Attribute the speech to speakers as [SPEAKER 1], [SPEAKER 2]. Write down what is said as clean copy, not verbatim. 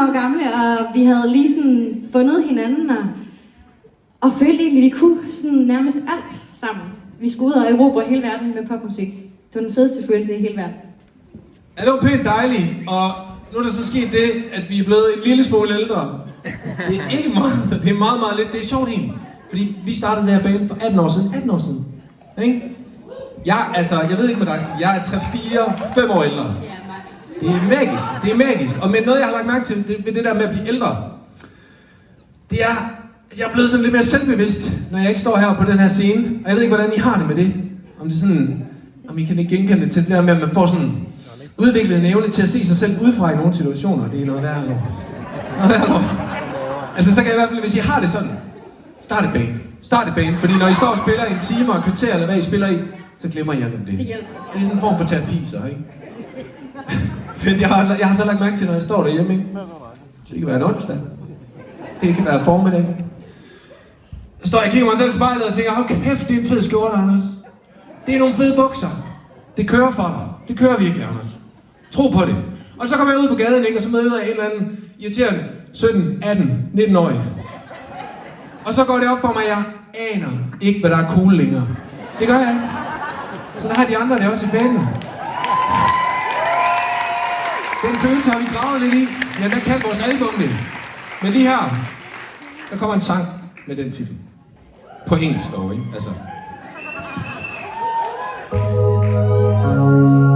[SPEAKER 1] år gamle, og vi havde lige sådan fundet hinanden, og følte egentlig, at vi kunne sådan nærmest alt sammen. Vi skulle ud og erobre hele verden med popmusik. Det var den fedeste følelse i hele verden.
[SPEAKER 2] Ja, det var pænt dejligt, og nu er der så sket det, at vi er blevet en lille smule ældre. Det er ikke meget, det er meget, meget lidt. Det er sjovt egentlig, fordi vi startede det her band for 18 år siden. Ikke? Jeg ved ikke med dig, jeg er 3-4-5 år ældre.
[SPEAKER 1] Ja, max.
[SPEAKER 2] Det er magisk. Og men noget, jeg har lagt mærke til ved det der med at blive ældre, det er, at jeg er blevet sådan lidt mere selvbevidst, når jeg ikke står her på den her scene. Og jeg ved ikke, hvordan I har det med det. Om det sådan, om I kan ikke genkende det til det der med, at man får sådan udviklet en evne til at se sig selv udefra i nogle situationer. Det er noget, der er lort. Altså, så kan jeg i hvert fald, hvis I har det sådan, start et band. Fordi når I står og spiller i en time og et kvarter, eller hvad I spiller i, så glemmer I alt om det.
[SPEAKER 1] Det hjælper.
[SPEAKER 2] Det er sådan en form for terapi, så, ikke? jeg har så lagt mærke til, når jeg står derhjemme, ikke? Så det kan være en onsdag. Det kan være formiddag. Jeg kigger mig selv i spejlet og tænker, hold kæft, det er en fed skjorte, Anders. Det er nogle fede bukser. Det kører for dig. Det kører virkelig, Anders. Tro på det. Og så kommer jeg ud på gaden, ikke? Og så møder jeg en eller anden irriterende 17, 18, 19-årig. Og så går det op for mig, at jeg aner ikke, hvad der er cool længere. Det gør jeg ikke. Så der har de andre det også i bandet. Den følelse har vi gravet lidt i. Ja, der kan vores album det. Men lige her, der kommer en sang med den titel. På engelsk dog, ikke? Altså.